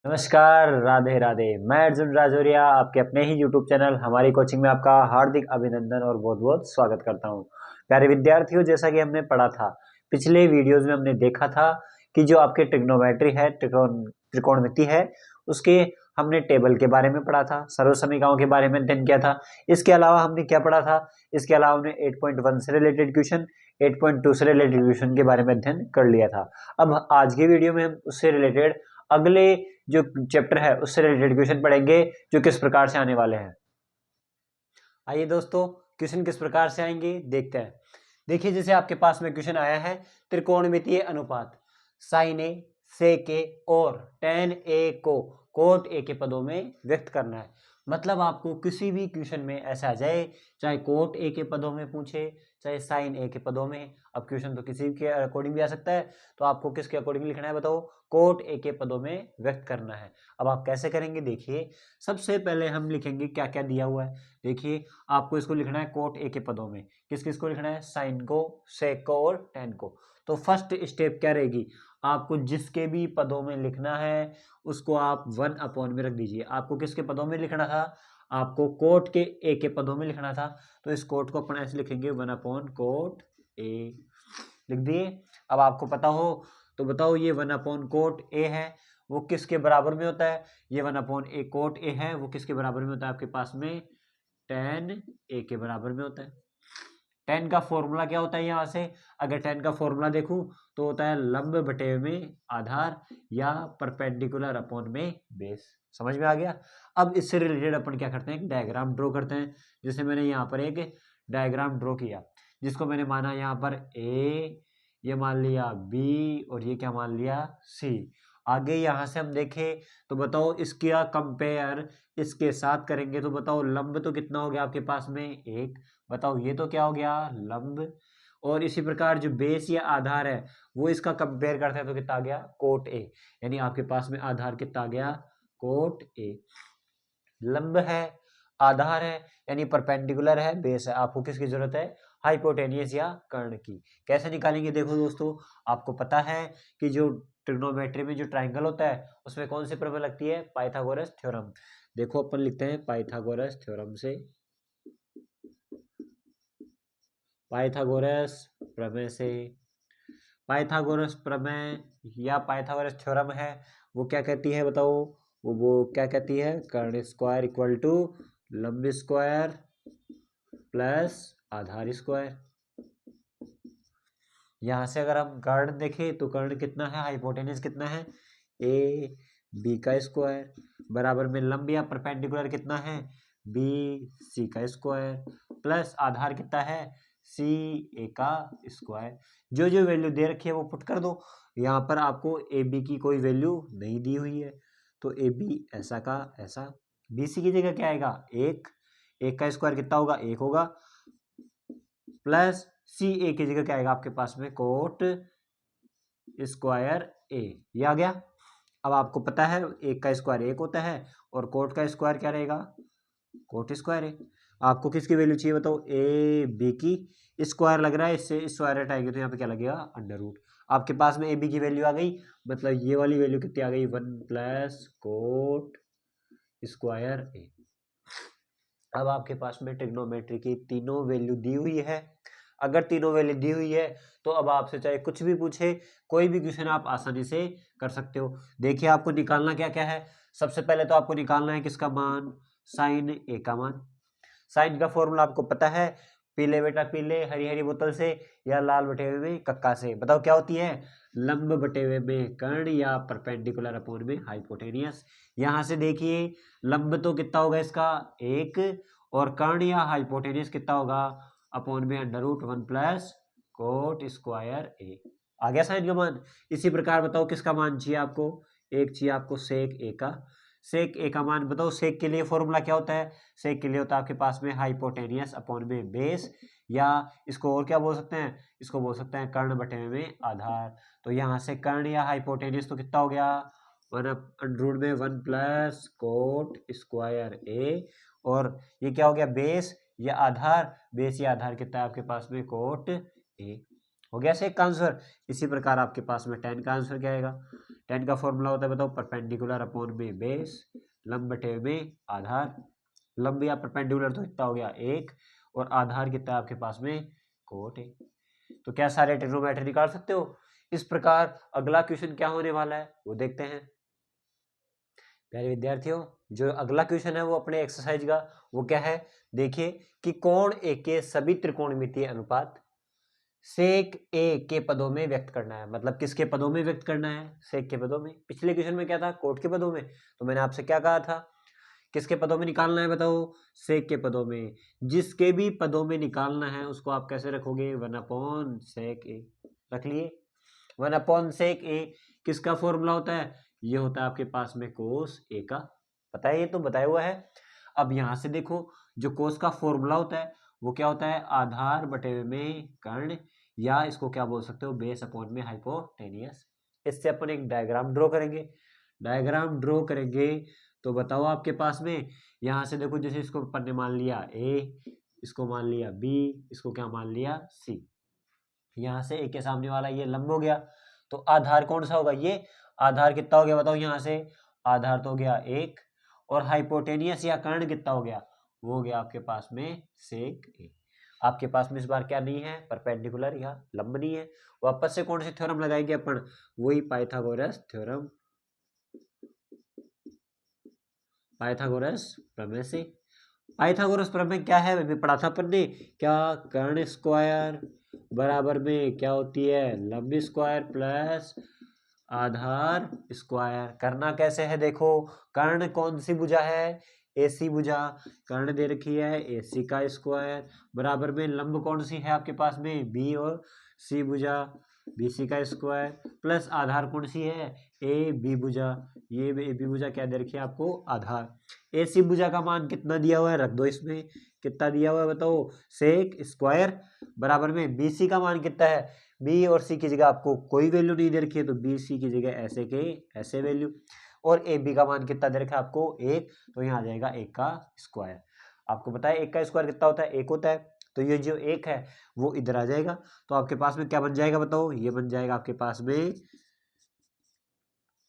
नमस्कार, राधे राधे। मैं अर्जुन राजौरिया आपके अपने ही यूट्यूब चैनल हमारी कोचिंग में आपका हार्दिक अभिनंदन और बहुत बहुत स्वागत करता हूं। प्यारे विद्यार्थियों, जैसा कि हमने पढ़ा था पिछले वीडियोस में, हमने देखा था कि जो आपके ट्रिग्नोमेट्री है, त्रिकोणमिति है, उसके हमने टेबल के बारे में पढ़ा था, सर्वसमीकरणों के बारे में अध्ययन किया था। इसके अलावा हमने क्या पढ़ा था? इसके अलावा हमने 8.1 से रिलेटेड क्वेश्चन, 8.2 से रिलेटेड क्वेश्चन के बारे में अध्ययन कर लिया था। अब आज के वीडियो में हम उससे रिलेटेड अगले जो चैप्टर है उससे रिलेटेड क्वेश्चन पढ़ेंगे, जो किस प्रकार से आने वाले हैं। आइए दोस्तों, क्वेश्चन किस प्रकार से आएंगे देखते हैं। देखिए, जैसे आपके पास में क्वेश्चन आया है, त्रिकोणमितीय अनुपात साइन ए, सेक ए और टेन ए को कोट ए के पदों में व्यक्त करना है। मतलब आपको किसी भी क्वेश्चन में ऐसा आ जाए, चाहे कोट ए के पदों में पूछे, चाहे साइन ए के पदों में। अब क्वेश्चन तो किसी के अकॉर्डिंग भी आ सकता है, तो आपको किसके अकॉर्डिंग लिखना है बताओ? कोट ए के पदों में व्यक्त करना है। अब आप कैसे करेंगे? देखिए, सबसे पहले हम लिखेंगे क्या क्या दिया हुआ है। देखिए, आपको इसको लिखना है कोट ए के पदों में। किस किस को लिखना है? साइन को, सेक को और टेन को। तो फर्स्ट स्टेप क्या रहेगी? आपको जिसके भी पदों में लिखना है उसको आप 1 में रख दीजिए। आपको किसके पदों में लिखना था? आपको कोट के ए के पदों में लिखना था, तो इस कोट को अपन ऐसे लिखेंगे 1/कोट ए, लिख दिए। अब आपको पता हो तो बताओ, ये 1/कोट ए है वो किसके बराबर में होता है? ये 1/ए कोट ए है वो किसके बराबर में होता है? आपके पास में टेन ए के बराबर में होता है। टेन का फॉर्मूला क्या होता है? यहाँ से अगर टेन का फॉर्मूला देखूं तो होता है लंब बटे में आधार या परपेंडिकुलर अपॉन में बेस। समझ में आ गया? अब इससे रिलेटेड अपन क्या करते हैं, एक डायग्राम ड्रॉ करते हैं। जैसे मैंने यहाँ पर एक डायग्राम ड्रॉ किया, जिसको मैंने माना यहाँ पर ए, ये मान लिया बी और ये क्या मान लिया? सी। आगे यहाँ से हम देखें तो बताओ, इसका कंपेयर इसके साथ करेंगे तो बताओ लंब तो कितना हो गया आपके पास में? एक। बताओ ये तो क्या हो गया? लंब। और इसी प्रकार जो बेस या आधार है वो इसका कंपेयर करते हैं तो कितना आ गया? Cot A. यानी आपके पास में आधार कितना आ गया? Cot A. लंब है, आधार है, यानी परपेंडिकुलर है, बेस है। आपको किसकी जरूरत है? हाइपोटेनियस या कर्ण की। कैसे निकालेंगे? देखो दोस्तों, आपको पता है कि जो ट्रिग्नोमेट्री में जो ट्राइंगल होता है उसमें कौन सी प्रमेय लगती है? Pythagoras theorem. देखो, अपन लिखते हैं पाइथागोरस थ्योरम से, पाइथागोरस प्रमेय से। पाइथागोरस प्रमेय या पाइथागोरस थ्योरम है वो क्या कहती है बताओ? वो क्या कहती है? कर्ण स्क्वायर इक्वल टू लंब स्क्वायर प्लस आधार स्क्वायर। यहां से अगर हम कर्ण देखें तो कर्ण कितना है? हाइपोटेनस कितना है? ए बी का स्क्वायर बराबर में लंब या परपेंडिकुलर कितना है? बी सी का स्क्वायर प्लस आधार कितना है? सी ए का स्क्वायर। जो जो वैल्यू दे रखी है वो पुट कर दो। यहाँ पर आपको ए बी की कोई वैल्यू नहीं दी हुई है, तो ए बी ऐसा का ऐसा। बी सी की जगह क्या आएगा? एक। एक का स्क्वायर कितना होगा? एक होगा, प्लस सी ए की जगह क्या आएगा आपके पास में? कोट स्क्वायर ए। ये आ गया। अब आपको पता है एक का स्क्वायर एक होता है और कोट का स्क्वायर क्या रहेगा? कोट स्क्वायर है। आपको किसकी वैल्यू चाहिए बताओ? ए बी की। स्क्वायर लग रहा है, इससे स्क्वायर हटाएंगे तो यहाँ पे क्या लगेगा? Under root. आपके पास में ए बी की वैल्यू आ गई, मतलब ये वाली वैल्यू कितनी आ गई? 1 + कोट स्क्वायर ए। अब आपके पास में ट्रिग्नोमेट्री की तीनों वैल्यू दी हुई है। अगर तीनों वैल्यू दी हुई है तो अब आपसे चाहे कुछ भी पूछे, कोई भी क्वेश्चन आप आसानी से कर सकते हो। देखिए, आपको निकालना क्या क्या है। सबसे पहले तो आपको निकालना है किसका मान? साइन ए का मान। साइन का फॉर्मूला आपको पता है, पीले बेटा पीले, हरी हरी बोतल से या लाल बटे हुए में कक्का से। बताओ क्या होती है? लंब बटे हुए में कर्ण या परपेंडिकुलर अपॉन में हाइपोटेनियस। यहां से देखिए, लंब तो कितना होगा इसका? एक, और कर्ण या हाइपोटेनियस कितना होगा? अपॉन में अंडर रूट 1 + कोट स्क्वायर ए। आ गया साइन का मान। इसी प्रकार बताओ किसका मान चाहिए आपको? एक चाहिए आपको सेक ए का। सेक ए का मान बताओ। सेक के लिए फॉर्मूला क्या होता है? सेक के लिए होता है आपके पास में हाइपोटेनियस अपॉन में बेस, या इसको और क्या बोल सकते हैं? इसको बोल सकते हैं कर्ण बटे में आधार। तो यहाँ से कर्ण या हाइपोटेनियस तो कितना हो गया? 1 √1 + कोट स्क्वायर ए। और ये क्या हो गया? बेस या आधार। बेस या आधार कितना है आपके पास में? Cot A. हो गया सेक का आंसर। इसी प्रकार आपके पास में टेन का आंसर क्या आएगा? tan का फॉर्मूला होता है बताओ परपेंडिकुलर अपॉन में बेस, लंब बटे में आधार। लंब या परपेंडिकुलर तो कितना हो गया 1 और आधार कितना है आपके पास में कोट है। तो क्या सारे ट्रिग्नोमेट्री निकाल सकते हो। इस प्रकार अगला क्वेश्चन क्या होने वाला है वो देखते हैं। प्यारे विद्यार्थियों, जो अगला क्वेश्चन है वो अपने एक्सरसाइज का वो क्या है, देखिए कि कोण ए के सभी त्रिकोणमितीय अनुपात सेक ए के पदों में व्यक्त करना है। मतलब किसके पदों में व्यक्त करना है, सेक के पदों में। पिछले क्वेश्चन में क्या था, कोट के पदों में। तो मैंने आपसे क्या कहा था, किसके पदों में निकालना है बताओ, सेक के पदों में। जिसके भी पदों में निकालना है उसको आप कैसे रखोगे, 1 सेक ए रख लिए। 1 सेक ए किसका फॉर्मूला होता है, ये होता है आपके पास में कोस ए का, पता है, ये तो बताया हुआ है। अब यहां से देखो जो कोस का फॉर्मूला होता है वो क्या होता है, आधार बटे में कर्ण, या इसको क्या बोल सकते हो, बेस अपॉन में हाइपोटेनियस। इससे अपन एक डायग्राम ड्रॉ करेंगे। डायग्राम ड्रॉ करेंगे तो बताओ आपके पास में, यहां से देखो जैसे इसको अपन ने मान लिया ए, इसको मान लिया बी, इसको क्या मान लिया सी। यहां से ए के सामने वाला ये लंब हो गया, तो आधार कौन सा होगा, ये आधार कितना हो गया बताओ, यहां से आधार तो हो गया 1 और हाइपोटेनियस या कर्ण कितना हो गया, वो हो गया आपके पास में सेक ए। आपके पास में इस बार क्या नहीं है, परपेंडिकुलर या लंब नहीं है। वापस से कौन सी थ्योरम लगाएंगे अपन, वही पाइथागोरस थ्योरम, पाइथागोरस प्रमेय से। पाइथागोरस प्रमेय क्या है, अभी पढ़ा था अपन ने, क्या कर्ण स्क्वायर बराबर में क्या होती है, लंब स्क्वायर प्लस आधार स्क्वायर। करना कैसे है देखो, कर्ण कौन सी भुजा है, एसी भुजा, कर्ण दे रखी है एसी का स्क्वायर, बराबर में लंब कौन सी है आपके पास में, बी और सी भुजा, बीसी का स्क्वायर, प्लस आधार कौन सी है, ए बी भुजा, ये ए बी भुजा क्या दे रखी है आपको, आधार। ए सी भुजा का मान कितना दिया हुआ है, रख दो इसमें, कितना दिया हुआ है बताओ, सेक स्क्वायर, बराबर में बी सी का मान कितना है, बी और सी की जगह आपको कोई वैल्यू नहीं दे रखी है तो बी सी की जगह ऐसे के ऐसे वैल्यू, और ए बी का मान कितना दे रखा है आपको 1, तो यहाँ आ जाएगा 1 का स्क्वायर। आपको पता है 1 का स्क्वायर कितना होता है, 1 होता है, तो ये जो 1 है वो इधर आ जाएगा। तो आपके पास में क्या बन जाएगा बताओ, ये बन जाएगा आपके पास में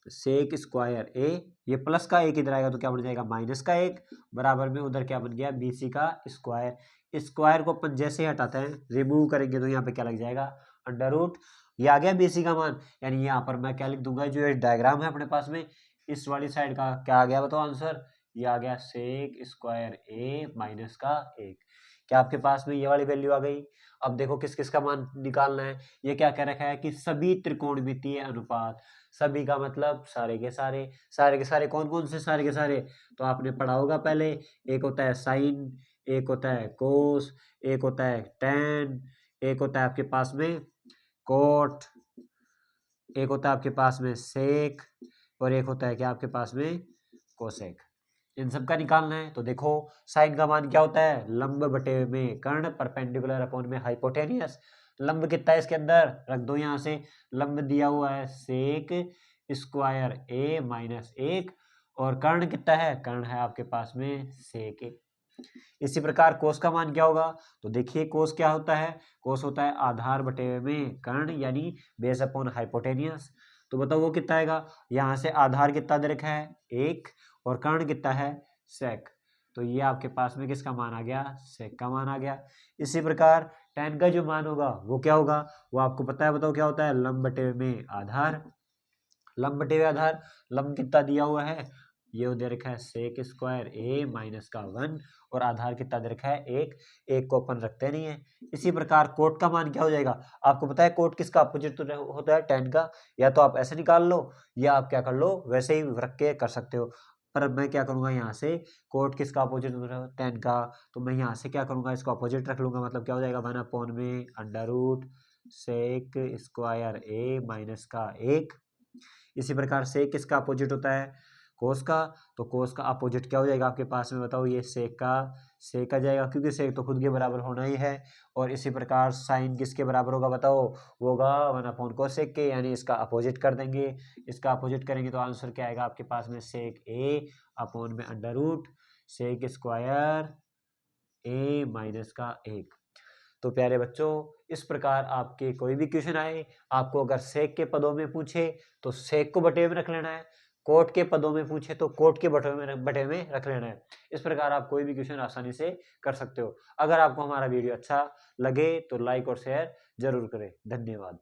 सेक स्क्वायर ए, ये प्लस का 1 इधर आएगा तो क्या बन जाएगा माइनस का 1, बराबर में उधर क्या बन गया बी सी का स्क्वायर। स्क्वायर को अपन जैसे ही हटाते हैं रिमूव करेंगे तो यहाँ पे क्या लग जाएगा, अंडर रूट, ये आ गया बीसी का मान। यानी यहाँ पर मैं क्या लिख दूंगा, जो ये डायग्राम है अपने पास में इस वाली साइड का क्या आ गया बताओ आंसर, ये आ गया सेक स्क्वायर ए माइनस का 1। क्या आपके पास में ये वाली वैल्यू आ गई। अब देखो किस किस का मान निकालना है, ये क्या कह रखा है कि सभी त्रिकोणमितीय अनुपात, सभी का मतलब सारे के सारे, सारे के सारे कौन कौन से सारे के सारे, तो आपने पढ़ा होगा पहले, एक होता है साइन, एक होता है कोस, एक होता है टैन, एक होता है आपके पास में कोट, एक होता है आपके पास में सेक, और एक होता है क्या आपके पास में कोसेक। इन सब का निकालना है तो देखो साइन का मान क्या होता है, लंब बटे में कर्ण, परपेंडिकुलर अपॉन में हाइपोटेनियस। लंब कितना है इसके अंदर, रख दो यहाँ से, लंब दिया हुआ है सेक स्क्वायर ए माइनस 1, और कर्ण कितना है, कर्ण है आपके पास में सेक ए। इसी प्रकार कोस का मान क्या होगा, तो देखिए कोस क्या होता है, कोस होता है आधार बटे में कर्ण, यानी बेस अपॉन हाइपोटेनियस। तो बताओ वो कितना आएगा, यहाँ से आधार कितना दे रखा है 1 और कर्ण कितना है सेक, तो ये आपके पास में किसका मान आ गया, सेक का मान आ गया। इसी प्रकार tan का जो मान होगा वो क्या होगा, वो आपको पता है, बताओ क्या होता है, लंब बटे में आधार, लंब बटे हुए आधार, लंब कितना दिया हुआ है, ये दे रखा है सेक स्क्वायर ए माइनस का 1, और आधार कितना दे रखा है 1, 1 को अपन रखते नहीं है। इसी प्रकार कोट का मान क्या हो जाएगा, आपको पता है कोट किसका अपोजिट तो होता है tan का, या तो आप ऐसे निकाल लो या आप क्या कर लो वैसे ही रख के कर सकते हो, पर मैं क्या करूंगा यहाँ से, कोट किसका अपोजिट होता है tan का, तो मैं यहाँ से क्या करूंगा इसको अपोजिट रख लूंगा, मतलब क्या हो जाएगा 1 में अंडर रूट सेक स्क्वायर ए माइनस का 1। इसी प्रकार सेक किसका अपोजिट होता है, कोस का, तो कोस का अपोजिट क्या हो जाएगा आपके पास में बताओ, ये सेक आ जाएगा, क्योंकि सेक तो खुद के बराबर होना ही है। और इसी प्रकार साइन किसके बराबर होगा बताओ, वो होगा 1/cos के, यानी इसका अपोजिट कर देंगे, इसका अपोजिट करेंगे तो आंसर क्या आएगा आपके पास में, सेक ए अपॉन में अंडर रूट सेक स्क्वायर ए माइनस का 1। तो प्यारे बच्चों, इस प्रकार आपके कोई भी क्वेश्चन आए, आपको अगर सेक के पदों में पूछे तो सेक को बटे में रख लेना है, कोट के पदों में पूछे तो कोट के बटे में रख लेना है। इस प्रकार आप कोई भी क्वेश्चन आसानी से कर सकते हो। अगर आपको हमारा वीडियो अच्छा लगे तो लाइक और शेयर जरूर करें। धन्यवाद।